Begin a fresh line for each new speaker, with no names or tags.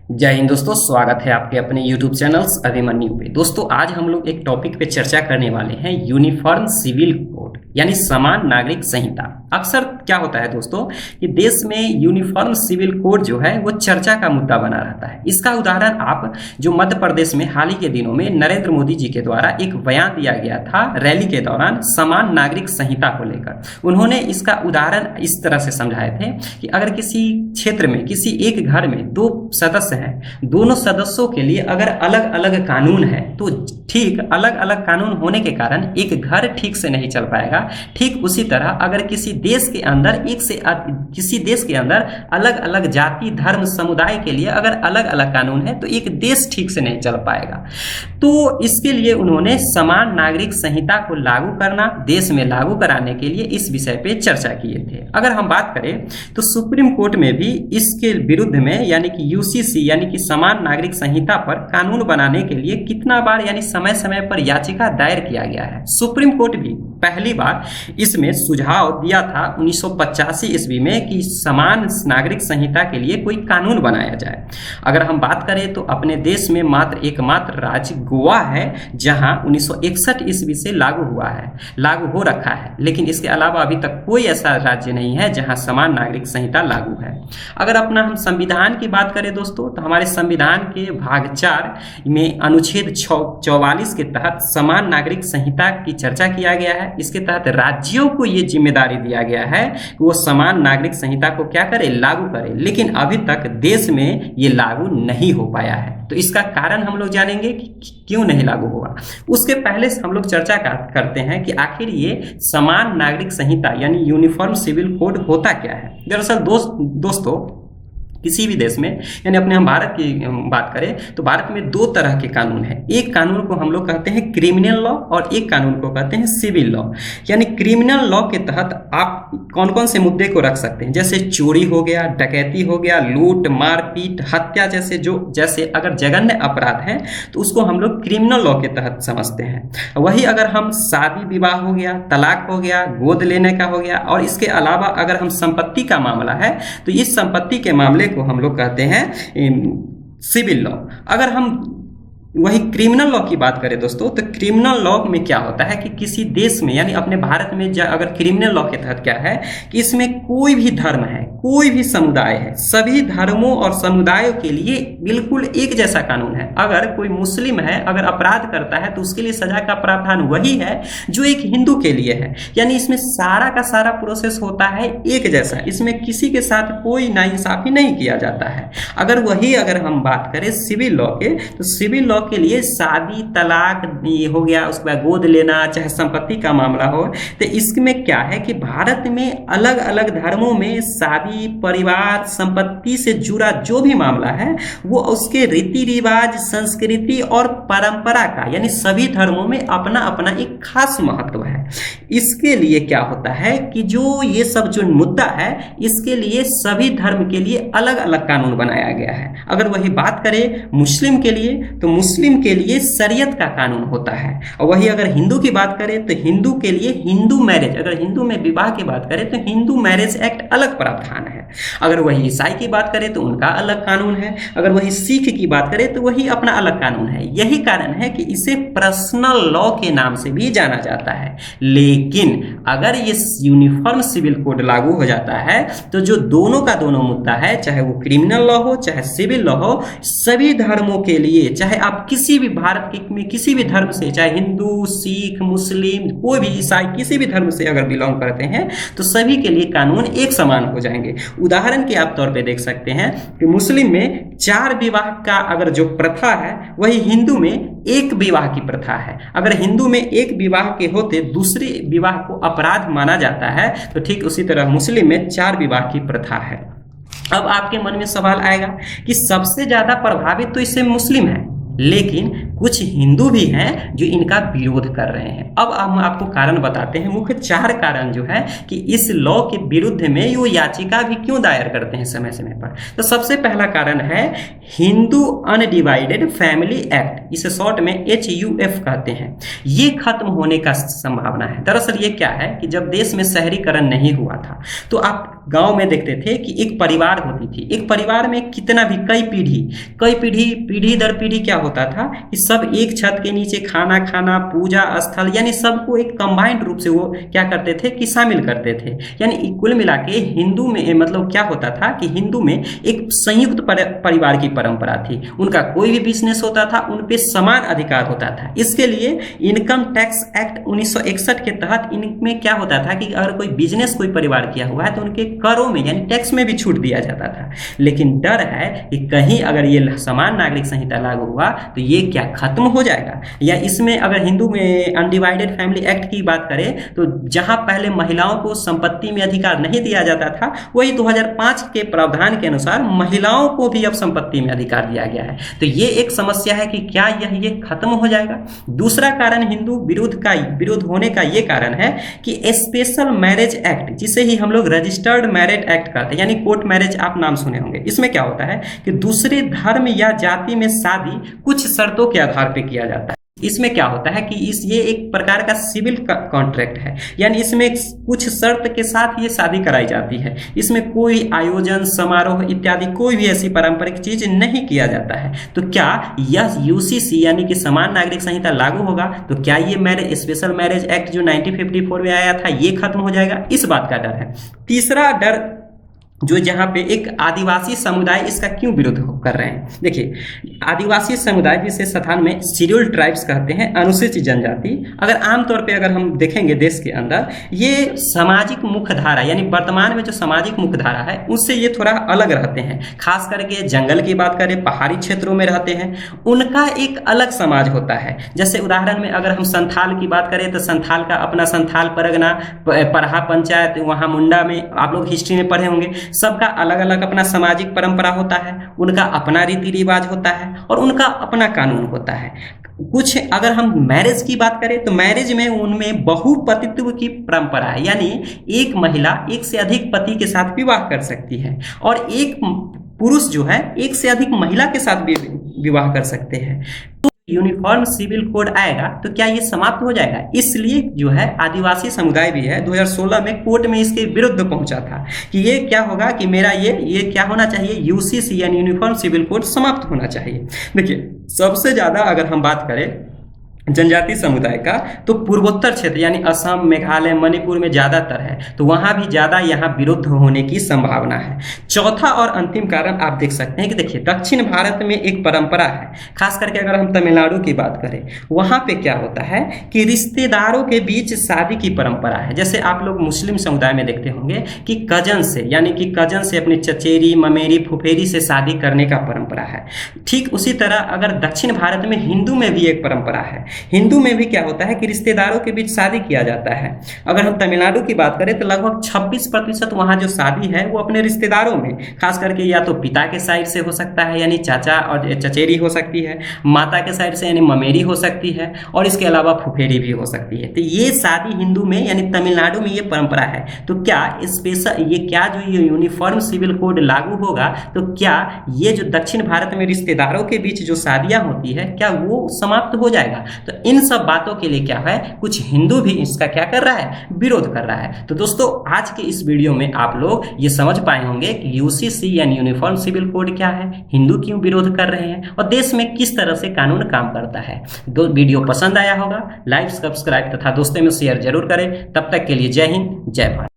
जय हिंद दोस्तों, स्वागत है आपके अपने YouTube चैनल्स अभिमन्यु पे। दोस्तों आज हम लोग एक टॉपिक पे चर्चा करने वाले हैं, यूनिफॉर्म सिविल कोड यानी समान नागरिक संहिता। अक्सर क्या होता है दोस्तों कि देश में यूनिफॉर्म सिविल कोड जो है वो चर्चा का मुद्दा बना रहता है। इसका उदाहरण आप जो मध्य प्रदेश में हाल ही के दिनों में नरेंद्र मोदी जी के द्वारा एक बयान दिया गया था रैली के दौरान समान नागरिक संहिता को लेकर, उन्होंने इसका उदाहरण इस तरह से समझाए थे कि अगर किसी क्षेत्र में किसी एक घर में दो सदस्य हैं, दोनों सदस्यों के लिए अगर अलग अलग कानून है तो ठीक अलग अलग कानून होने के कारण एक घर ठीक से नहीं चल पाएगा। ठीक उसी तरह अगर किसी देश के अंदर किसी देश के अंदर अलग अलग जाति धर्म समुदाय के लिए अगर अलग अलग कानून है तो एक देश ठीक से नहीं चल पाएगा। तो इसके लिए उन्होंने समान नागरिक संहिता को लागू करना, देश में लागू कराने के लिए इस विषय पे चर्चा किए थे। अगर हम बात करें तो सुप्रीम कोर्ट में भी इसके विरुद्ध में यानी कि यूसीसी यानी कि समान नागरिक संहिता पर कानून बनाने के लिए कितना बार यानी समय समय पर याचिका दायर किया गया है। सुप्रीम कोर्ट भी पहली बार इसमें सुझाव दिया था 1985 ईस्वी में कि समान नागरिक संहिता के लिए कोई कानून बनाया जाए। अगर हम बात करें तो अपने देश में एकमात्र राज्य गोवा है जहां 1961 ईस्वी से लागू हो रखा है, लेकिन इसके अलावा अभी तक कोई ऐसा राज्य नहीं है जहां समान नागरिक संहिता लागू है। अगर अपना हम संविधान की बात करें दोस्तों तो हमारे संविधान के भाग 4 में अनुच्छेद 44 के तहत समान नागरिक संहिता की चर्चा किया गया है। इसके तहत राज्यों को ये जिम्मेदारी दिया गया है कि वो समान नागरिक संहिता को क्या करे, लागू करे, लेकिन अभी तक देश में ये लागू नहीं हो पाया है। तो इसका कारण हम लोग जानेंगे कि क्यों नहीं लागू हुआ। उसके पहले हम लोग चर्चा करते हैं कि आखिर ये समान नागरिक संहिता यानी यूनिफॉर्म सिविल कोड होता क्या है। दरअसल दोस्तों किसी भी देश में यानी अपने हम भारत की बात करें तो भारत में दो तरह के कानून हैं। एक कानून को हम लोग कहते हैं क्रिमिनल लॉ और एक कानून को कहते हैं सिविल लॉ। यानी क्रिमिनल लॉ के तहत आप कौन कौन से मुद्दे को रख सकते हैं, जैसे चोरी हो गया, डकैती हो गया, लूट मारपीट हत्या जैसे अगर जघन्य अपराध हैं तो उसको हम लोग क्रिमिनल लॉ के तहत समझते हैं। वही अगर हम शादी विवाह हो गया, तलाक हो गया, गोद लेने का हो गया और इसके अलावा अगर हम संपत्ति का मामला है तो इस संपत्ति के मामले को हम लोग कहते हैं सिविल लॉ। अगर हम वही क्रिमिनल लॉ की बात करें दोस्तों तो क्रिमिनल लॉ में क्या होता है कि किसी देश में यानी अपने भारत में अगर क्रिमिनल लॉ के तहत क्या है कि इसमें कोई भी धर्म है, कोई भी समुदाय है, सभी धर्मों और समुदायों के लिए बिल्कुल एक जैसा कानून है। अगर कोई मुस्लिम है अगर अपराध करता है तो उसके लिए सजा का प्रावधान वही है जो एक हिंदू के लिए है। यानी इसमें सारा का सारा प्रोसेस होता है एक जैसा, इसमें किसी के साथ कोई नाइंसाफी नहीं किया जाता है। अगर हम बात करें सिविल लॉ के तो सिविल लॉ के लिए शादी तलाक ये हो गया, उसके बाद गोद लेना, चाहे संपत्ति का मामला हो, तो इसमें क्या है कि भारत में अलग अलग धर्मों में शादी परिवार संपत्ति से जुड़ा जो भी मामला है वो उसके रीति रिवाज संस्कृति और परंपरा का यानी सभी धर्मों में अपना अपना एक खास महत्व है। इसके लिए क्या होता है कि जो ये सब जो मुद्दा है इसके लिए सभी धर्म के लिए अलग अलग कानून बनाया गया है। अगर वही बात करें मुस्लिम के लिए तो मुस्लिम के लिए शरीयत का कानून होता है, और वही अगर हिंदू की बात करें तो हिंदू के लिए हिंदू मैरिज, अगर हिंदू में विवाह की बात करें तो हिंदू मैरिज एक्ट अलग प्रावधान है। अगर वही ईसाई की बात करें तो उनका अलग कानून है, अगर वही सिख की बात करें तो वही अपना अलग कानून है। यही कारण है कि इसे पर्सनल लॉ के नाम से भी जाना जाता है। लेकिन अगर ये यूनिफॉर्म सिविल कोड लागू हो जाता है तो जो दोनों का दोनों मुद्दा है, चाहे वो क्रिमिनल लॉ हो चाहे सिविल लॉ हो, सभी धर्मों के लिए, चाहे आप किसी भी भारत में किसी भी धर्म से, चाहे हिंदू सिख मुस्लिम कोई भी ईसाई किसी भी धर्म से अगर बिलोंग करते हैं तो सभी के लिए कानून एक समान हो जाएंगे। उदाहरण के आप तौर पे देख सकते हैं कि मुस्लिम में 4 विवाह का अगर जो प्रथा है वही हिंदू में 1 विवाह की प्रथा है। अगर हिंदू में 1 विवाह के होते दूसरे विवाह को अपराध माना जाता है तो ठीक उसी तरह मुस्लिम में 4 विवाह की प्रथा है। अब आपके मन में सवाल आएगा कि सबसे ज्यादा प्रभावित तो इससे मुस्लिम है, लेकिन कुछ हिंदू भी हैं जो इनका विरोध कर रहे हैं। अब हम आपको कारण बताते हैं, मुख्य 4 कारण जो है कि इस लॉ के विरुद्ध में वो याचिका भी क्यों दायर करते हैं समय समय पर। तो सबसे पहला कारण है हिंदू अनडिवाइडेड फैमिली एक्ट, इसे शॉर्ट में HUF कहते हैं। ये खत्म होने का संभावना है। दरअसल ये क्या है कि जब देश में शहरीकरण नहीं हुआ था तो आप गांव में देखते थे कि एक परिवार होती थी, एक परिवार में कितना भी कई पीढ़ी दर पीढ़ी क्या होता था कि सब एक छत के नीचे खाना खाना, पूजा स्थल, यानी सबको एक कंबाइंड रूप से वो क्या करते थे कि शामिल करते थे। यानी कुल मिला के हिंदू में मतलब क्या होता था कि हिंदू में एक संयुक्त परिवार की परंपरा थी। उनका कोई भी बिजनेस होता था उन पे समान अधिकार होता था। इसके लिए इनकम टैक्स एक्ट 1961 के तहत इनमें क्या होता था कि अगर कोई बिजनेस कोई परिवार किया हुआ है तो उनके करों में यानी टैक्स में भी छूट दिया जाता था। लेकिन डर है कि कहीं अगर ये समान नागरिक संहिता लागू हुआ तो ये क्या खत्म हो जाएगा, या इसमें अगर हिंदू में अनडिवाइडेड फैमिली एक्ट की बात करें तो जहां पहले महिलाओं को संपत्ति में अधिकार नहीं दिया जाता था, वही 2005 के प्रावधान के अनुसार महिलाओं को भी अब संपत्ति में अधिकार दिया गया है। तो ये एक समस्या है कि क्या ये खत्म हो जाएगा। दूसरा कारण हिंदू विरोध होने का ये कारण है कि स्पेशल मैरिज एक्ट, जिसे ही हम लोग रजिस्टर्ड मैरिज एक्ट कहते हैं, यानी कोर्ट मैरिज आप नाम सुने होंगे। इसमें क्या होता है कि दूसरे धर्म या जाति में शादी कुछ शर्तों के आधार पर किया जाता है। इसमें क्या होता है कि ये एक प्रकार का सिविल कॉन्ट्रैक्ट है, यानी इसमें कुछ शर्त के साथ ये शादी कराई जाती है। इसमें कोई आयोजन समारोह इत्यादि कोई भी ऐसी पारंपरिक चीज नहीं किया जाता है। तो क्या यह UCC यानी कि समान नागरिक संहिता लागू होगा तो क्या ये स्पेशल मैरिज एक्ट जो 1954 में आया था ये खत्म हो जाएगा, इस बात का डर है। तीसरा डर जो जहाँ पे एक आदिवासी समुदाय इसका क्यों विरोध कर रहे हैं। देखिए आदिवासी समुदाय जिसे स्थान में शेड्यूल्ड ट्राइब्स कहते हैं, अनुसूचित जनजाति, अगर आमतौर पे अगर हम देखेंगे देश के अंदर ये सामाजिक मुख्यधारा यानी वर्तमान में जो सामाजिक मुख्यधारा है उससे ये थोड़ा अलग रहते हैं। खास करके जंगल की बात करें, पहाड़ी क्षेत्रों में रहते हैं, उनका एक अलग समाज होता है। जैसे उदाहरण में अगर हम संथाल की बात करें तो संथाल का अपना संथाल परगना, परहा पंचायत, वहाँ मुंडा में आप लोग हिस्ट्री में पढ़े होंगे, सबका अलग अलग अपना सामाजिक परंपरा होता है, उनका अपना रीति रिवाज होता है और उनका अपना कानून होता है। कुछ अगर हम मैरिज की बात करें तो मैरिज में उनमें बहुपतित्व की परंपरा है, यानी एक महिला एक से अधिक पति के साथ विवाह कर सकती है और एक पुरुष जो है एक से अधिक महिला के साथ भी विवाह कर सकते हैं। तो यूनिफॉर्म सिविल कोड आएगा तो क्या ये समाप्त हो जाएगा। इसलिए जो है आदिवासी समुदाय भी है 2016 में कोर्ट में इसके विरुद्ध पहुंचा था कि ये क्या होगा कि मेरा ये क्या होना चाहिए, UCC यानी यूनिफॉर्म सिविल कोड समाप्त होना चाहिए। देखिए सबसे ज्यादा अगर हम बात करें जनजाति समुदाय का तो पूर्वोत्तर क्षेत्र यानी असम, मेघालय, मणिपुर में ज्यादातर है, तो वहां भी ज्यादा यहाँ विरुद्ध होने की संभावना है। चौथा और अंतिम कारण आप देख सकते हैं कि देखिए दक्षिण भारत में एक परंपरा है, खास करके अगर हम तमिलनाडु की बात करें वहां पे क्या होता है कि रिश्तेदारों के बीच शादी की परंपरा है। जैसे आप लोग मुस्लिम समुदाय में देखते होंगे कि कजन से यानी कि कजन से अपनी चचेरी, ममेरी, फुफेरी से शादी करने का परंपरा है। ठीक उसी तरह अगर दक्षिण भारत में हिंदू में भी एक परंपरा है, हिंदू में भी क्या होता है कि रिश्तेदारों के बीच शादी किया जाता है। अगर हम तमिलनाडु की बात करें तो लगभग 26% वहाँ जो शादी है वो अपने रिश्तेदारों में, खास करके या तो पिता के साइड से हो सकता है यानी चाचा और चचेरी हो सकती है, माता के साइड से यानी ममेरी हो सकती है और इसके अलावा फुफेरी भी हो सकती है। तो ये शादी हिंदू में यानी तमिलनाडु में ये परंपरा है। तो क्या स्पेशल जो ये यूनिफॉर्म सिविल कोड लागू होगा तो क्या ये जो दक्षिण भारत में रिश्तेदारों के बीच जो शादियां होती है क्या वो समाप्त हो जाएगा। तो इन सब बातों के लिए क्या है कुछ हिंदू भी इसका क्या कर रहा है, विरोध कर रहा है। तो दोस्तों आज के इस वीडियो में आप लोग ये समझ पाए होंगे कि UCC यानी यूनिफॉर्म सिविल कोड क्या है, हिंदू क्यों विरोध कर रहे हैं और देश में किस तरह से कानून काम करता है। वीडियो पसंद आया होगा, लाइक, सब्सक्राइब तथा दोस्तों में शेयर जरूर करें। तब तक के लिए जय हिंद, जय भारत।